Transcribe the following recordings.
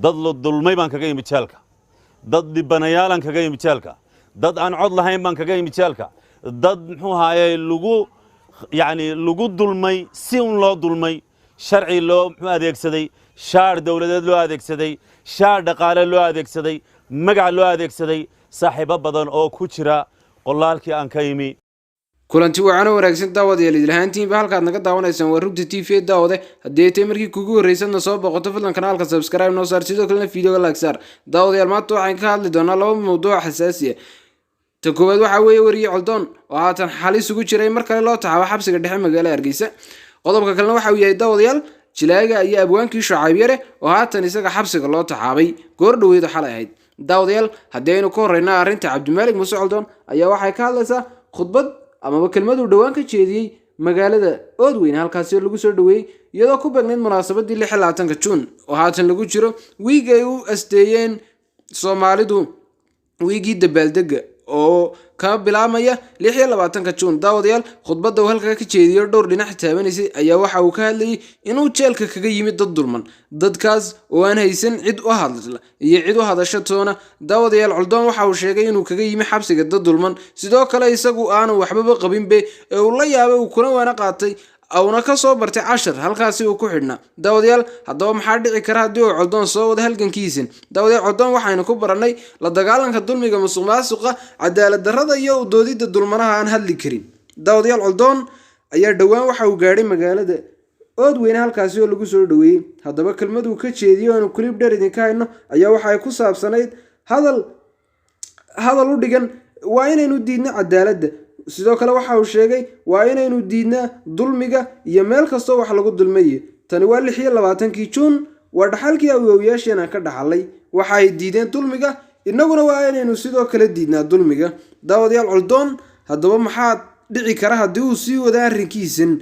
dad la dulmay baan kaga yimid jeelka dad dhibanayaalan kaga yimid jeelka dad aan cod lahayn baan kaga yimid jeelka dad muxuu ahaayey lagu dulmay si un loo dulmay sharci loo muxuu adeegsaday shaar dawladeed loo adeegsaday shaar dhaqaale loo adeegsaday magac loo adeegsaday saaxiibo badan oo ku jira qolaalkii aan ka yimi kulanti wacan wanaagsan daawadayaal idilhaantiinba halkaad naga daawanaysaan waa rugta TV daawade haddii ay markii kugu horreysayna soo boqoto fadlan kanaalka subscribe noo saar sidoo kalena fiidiyoga like saar daawadayaal maanta waxaan ka hadli doonaa laba mawduuc xasaasi ah ta koowaad waxa weeye wariye Coldoon oo haatan xalis ugu jiray mar kale loo taxaabo xabsiga dhexe magaalada Hargeysa qodobka kalena waxa uu yahay daawadayaal jilaaga iyo abwaankii Shucayb Yare oo haatan isaga xabsiga loo taxaabay goor dhaweyd xalay ahayd daawadayaal haddii aynu ka horreynaa arrinta Cabdimaalik Muuse Coldoon ayaa waxay ka hadlaysaa khudbad ama kelmadu dhawaan ka jeediyay magaalada Oodweyne halkaas oo lagu soo dhaweeyay iyadoo ku beegnayd munaasabadii 26 Juun oo haatan lagu jiro wiig ay u asteeyeen Soomaalidu wiigii dabaaldega oo ka bilaabmaya 26 Juun daawadayaal khudbadda uu halka ka jeediyo dhowr dhinac taabanisay ayaa waxa uu ka hadlayay inuu jeelka kaga yimid dad dulman dadkaas oo aan haysan cid u hadla iyo cid u hadasho toona daawadayaal Coldoon waxa uu sheegay inuu kaga yimi xabsiga dad dulman sidoo kale isagu aanu waxba qabinbe ee uu la yaabay uu kuna waana qaatay awna ka soo bartay 10 halkaas uu ku xidhna daawadayaal haddaba maxaa dhici kara haddii uu Coldoon soo wada halgankiisa daawadayaal Coldoon waxaynu ku baranay la dagaalanka dulmiga musuqmaasuqa cadaalad darrada iyo u doodida dulmanaha aan hadli karin daawadayaal Coldoon ayaa dhawaan waxa uu gaaray magaalada Oodweyne halkaas oo lagu soo dhaweeyay haddaba kelmadu ka jeediyo aan clip dheer idin ka hayno ayaa waxa ay ku saabsanayd hadal u dhigan waa inaynu diidno cadaaladda sidoo kale waxa uu sheegay waa inaynu diidnaa dulmiga iyo meel kasta wax lagu dulmayo tani waa 26 Juun waa dhaxalkii awoowayaashana ka dhaxalay waxa ay diideen dulmiga inaguna waa inaynu sidoo kale diidnaa dulmiga daawadayaal Coldoon haddaba maxaa dhici kara haddii uu sii wada arrinkiisan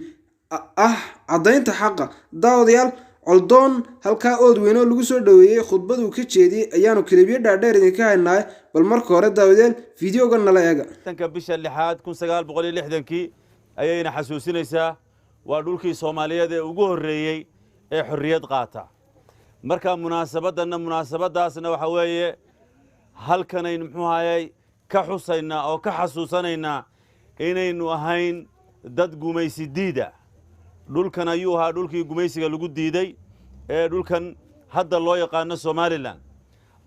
cadaynta xaqa daawadayaal Coldoon halka Oodweyne lagu soo dhaweeyay khudbad uu ka jeediyay ayaanu kalibiyo dhaadheer idin ka haynaa bal marka hore daawadayaal fiidiyoga nala eega tanka bisha 6 1960 ayayna xasuusinaysaa waa dhulkii Soomaaliyeed ee ugu horeeyay ee xorriyad qaata marka munaasabadaasna waxa weeye halkan aynu muxuu ahaayay ka xusaynaa oo ka xasuusanaynaa inaynu ahayn dad gumaysi diida dhulkan ayuu ahaa dhulkii gumaysiga lagu diiday ee dhulkan hadda loo yaqaan Somaliland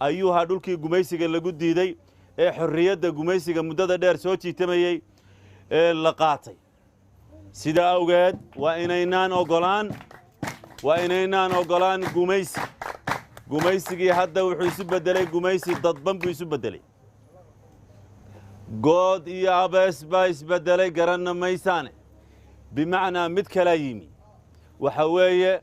ayuu ahaa dhulkii gumaysiga lagu diiday ee xorriyadda gumaysiga muddada dheer soo jiitamayay ee la qaatay sida awgeed waa inaynaan ogolaan gumaysigii hadda wuxuu isu bedelay gumaysi dadban buu isu bedelay good iyo abees baa isbedelay garanna maysaane bimacnaa mid kala yimi waxa weeye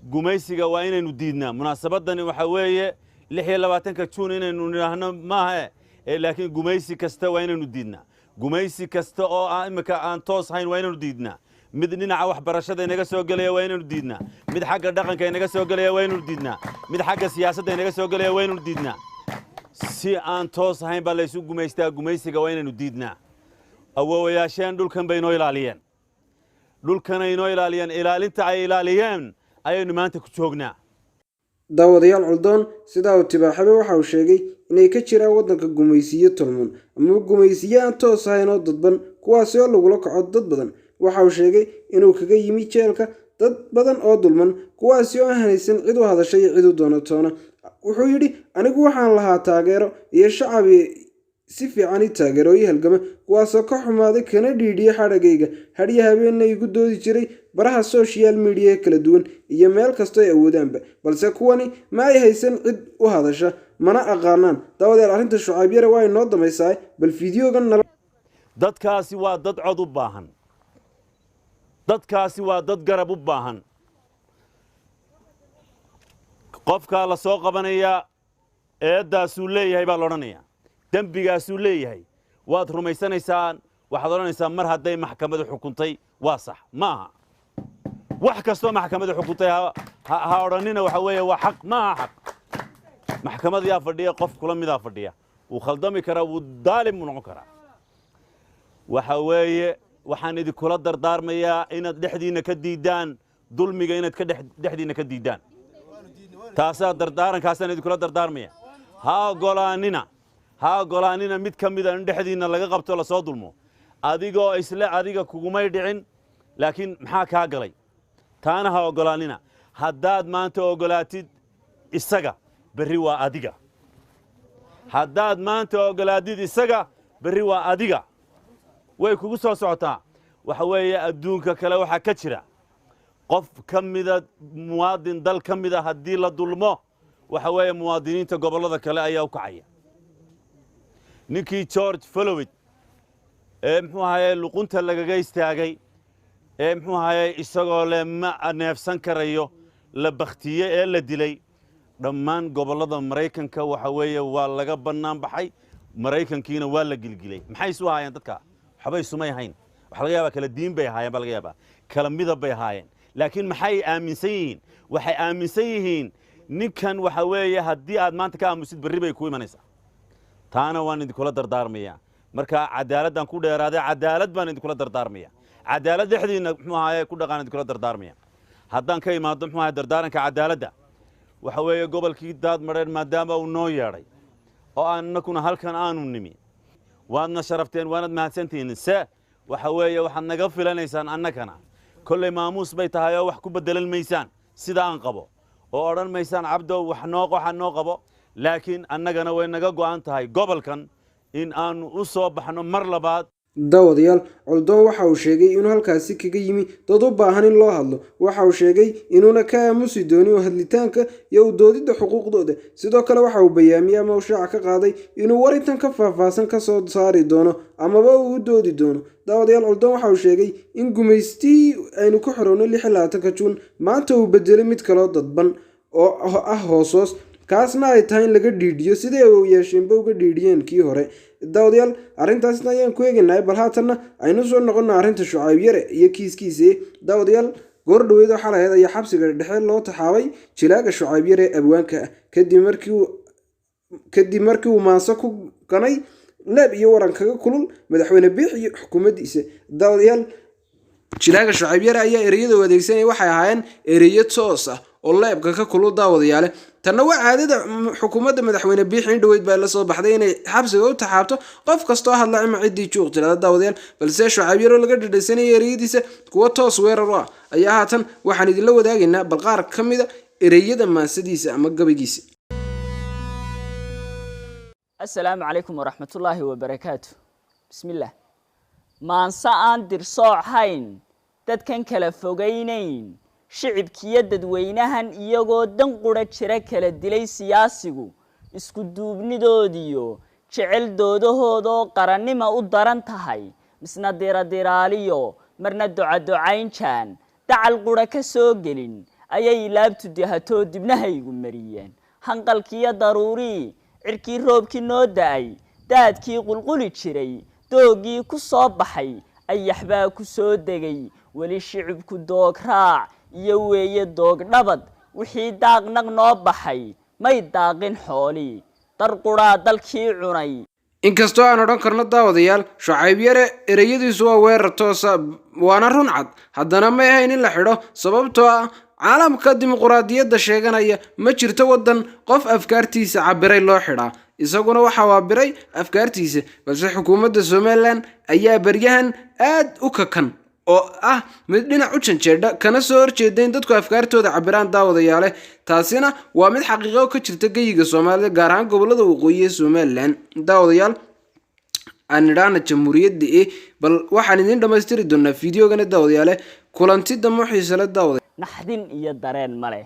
gumaysiga waa inaynu diidnaa munaasabadani waxa weeye 26 Juun inaynu niraahno maaha laakiin gumaysi kasta waa inaynu diidnaa gumaysi kasta oo imika aan toos hayn waa inaynu diidnaa mid dhinaca waxbarashada inaga soo galaya waa inaynu diidnaa mid xagga dhaqanka inaga soo galaya waa inaynu diidnaa mid xagga siyaasadda inaga soo galaya waa inaynu diidnaa si aan toos hayn baa la isu gumaystaa gumaysiga waa inaynu diidnaa awoowayaasheen dhulkan bay inoo ilaaliyeen dhulkan ay inoo ilaaliyeen ilaalinta ay ilaaliyeen ayaynu maanta ku joognaa daawadayaal Coldoon sidaa uu tibaaxay waxa uu sheegay inay ka jiraan wadanka gumaysiyo tolmoon ama gumaysiyo aan toos ahayn oo dadban kuwaas oo lagu la kaco dad badan waxa uu sheegay inuu kaga yimi jeelka dad badan oo dulman kuwaas oo aan haysan cid u hadashay cid u doonato wuxuu yiri anigu waxaan lahaa taageero iyo shacab si fiican taageero iyo halgama kuwaas oo ka xumaaday kana dhiidhiye xaragayga hadiya habeenna igu doodi jiray baraha social media kala duwan iyo meel kasta ay awoodaanba balse kuwani ma ay haysan cid u hadasha mana aqaanaan daawadayaal arrinta Shucayb Yare waa inoo dhamaysaa bal fiidiyogan nala dadkaasi waa dad cod u baahan dadkaasi waa dad garab u baahan qofka la soo qabanaya eedaasuu leeyahay baa la odhanayaa dembigaasuu leeyahay waad rumaysanaysaan waxaad odhanaysaa mar hadday maxkamadu xukuntay waa sax maaha wax kastoo maxkamadu xukuntay ha odhanina waxa weeye waa xaq maaha xaq maxkamad yaa fadhiya qof kula midaa fadhiya wuu khaldami karaa wuu daalim u noqon karaa waxa weeye waxaan idinkula dardaarmayaa inaad dhexdiina ka diidaan dulmiga inaad ka dhexdiina ka diidaan taasaa dardaarankaasaan idinkula dardaarmaya ha ogolaanina mid ka mida in dhexdiinna laga qabto la soo dulmo adigoo isle adiga kugumay dhicin laakiin maxaa kaa galay taana ha ogolaanina haddaad maanta ogolaatid isaga berri waa adiga haddaad maanta ogolaatid isaga berri waa adiga way kugu soo socotaa waxa weeye adduunka kale waxaa ka jira qof ka mida muwaadin dal ka mida haddii la dulmo waxa weeye muwaadiniinta gobollada kale ayaa u kacaya ninkii George Floyd muxuu ahaayey luqunta lagaga istaagay muxuu ahaayey isagoo le ma neefsan karayo la baktiyey ee la dilay dhammaan gobollada Mareykanka waxa weeye waa laga bannaan baxay Mareykankiina waa la gilgilay maxay isu haayeen dadka waxbay sumay hayn waxa laga yaabaa kala diin bay haayeen baa laga yaabaa kala midab bay haayeen laakiin maxay aaminsan yihiin waxay aaminsan yihiin ninkan waxa weeye haddii aad maanta ka aamusid berri bay ku imanaysaa taana waan idinkula dardaarmaya marka cadaaladdan ku dheeraaday cadaalad baan idinkula dardaarmaya cadaalad dhexdiina muxuu ahaayey ku dhaqaan idinkula dardaarmaya haddaan ka imaado muxuu ahaayey dardaaranka cadaaladda waxa weeye gobolkii daad mareen maadaama uu noo yeedhay oo annakuna halkan aanu nimi waadna sharafteen waanad mahadsantihiin se waxa weeye waxaad naga filanaysaan annakana kolley maamuus bay tahay oo wax ku beddelan maysaan sida aan qabo oo odhan maysaan cabdow waxa noo qabo laakiin annagana way naga go'an tahay gobolkan in aanu u soo baxno mar labaad daawadayaal Coldoon waxa uu sheegay inuu halkaasi kaga yimi dad u baahan in loo hadlo waxa uu sheegay inuuna ka aamusi doonin hadlitaanka iyo u doodida xuquuqdooda sidoo kale waxa uu bayaamiyay ama uu shaaca ka qaaday inuu warintan ka faahfaahsan ka soo saari doono amaba uu doodi doono daawadayaal Coldoon waxa uu sheegay in gumaystii aynu ku xoroonay 26 Juun maanta uu bedelay mid kale oo dadban oo ah hoosos kaasna ay tahay in laga dhiidhiyo sidii ay u yeesheenba uga dhiidhiyeen kii hore daawadayaal arrintaasna ayaan ku eegaynay bal haatanna aynu soo noqonnaa arrinta Shucayb Yare iyo kiiskiisa daawadayaal goor dhaweyd waxa la heeday ayaa xabsiga dhexe loo taxaabay jilaaga Shucayb Yare abwaanka kadib markii uu maanso ku ganay leeb iyo waran kaga kulul madaxweyne Biix iyo xukuumaddiisa daawadayaal jilaaga Shucayb Yare ayaa ereyada adeegsanay waxay ahaayeen ereyo toos ah oo leebka ka kulul daawadayaal tanna waa caadada xukuumadda madaxweyne Biix in dhaweyd baa la soo baxday inay xabsiga u taxaabto qof kastoo hadla ama cidii joog tirada daawadayaal balse Shucayb Yare laga dhadhaysanay ereyadiisa kuwa toos weerar ah ayaa haatan waxaan idinla wadaagaynaa bal qaar ka mid ah ereyada maasadiisa ama gabaygiisa assalaamu calaykum waraxmatullaahi wabarakaatu bismillaah maansa aan dirsoocayn dadkan kala fogaynayn shicibkiyo dadweynahan iyagoo dan qura jira kala dilay siyaasigu isku duubnidoodiyo jecel doodahoodoo qarannima u daran tahay misna diradiraaliyo marna ducaducaynjaan dacal qura ka soo gelin ayay laabtu dihatoo dibnahaygu mariyeen hanqalkiyo daruurii cirkii roobkii noo da'ay daadkii qulquli jiray doogii ku soo baxay ayaxbaa ku soo degay weli shicibku doog raac iyo weeye doog dhabad wixii daaqnaq noo baxay may daaqin xoolii dar quraa dalkii cunay inkastoo aan odhan karno daawadayaal Shucayb Yare ereyadiisu waa weerar toos ah waana run cad haddana ma ahayn in la xidho sababtoo ah caalamka dimuqraadiyadda sheeganaya ma jirto wadan qof afkaartiisa cabiray loo xidhaa isaguna waxa uu cabiray afkaartiisa balse xukuumadda Somaliland ayaa baryahan aad u kakan oo ah mid dhinac u janjeedha kana soo horjeeda in dadku afkaartooda cabiraan daawadayaal taasina waa mid xaqiiqo ka jirta geyiga Soomaalida gaar ahaan gobolada waqooyi ee Somaliland daawadayaal aan idhaahna jamhuuriyadda bal waxaan idin dhamaystiri doonaa fiidiyogan daawadayaal kulanti damo xiiso leh daawadayaal naxdin iyo dareen male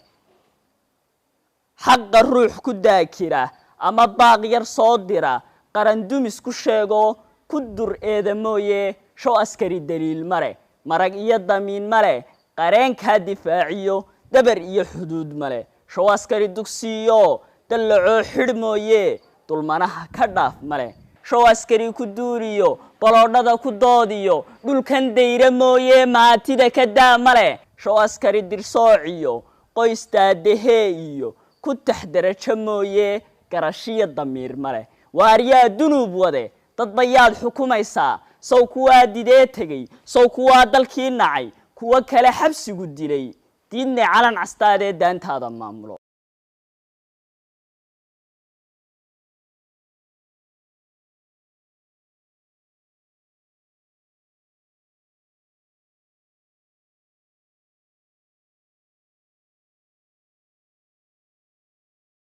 xaqqa ruux ku daakira ama baaq yar soo dira qaran dumis ku sheego ku dur eedamooye show askari daliil mare marag iyo damiin male qareenka difaaciyo dabar iyo xuduud male show askari dugsiyo dallacoo xidhmooye dulmanaha ka dhaaf male show askari ku duuriyo baloodhada ku doodiyo dhulkan dayra mooye maatida ka daa male show askari dirsoociyo qoys daadahee iyo ku taxdarajo mooye garashiyo damiir male waaryaa dunuub wade dad bayaad xukumaysaa sow kuwaa didee tegay sow kuwaa dalkii nacay kuwa kale xabsigu dilay diidnay calan castaadee daantaada maamulo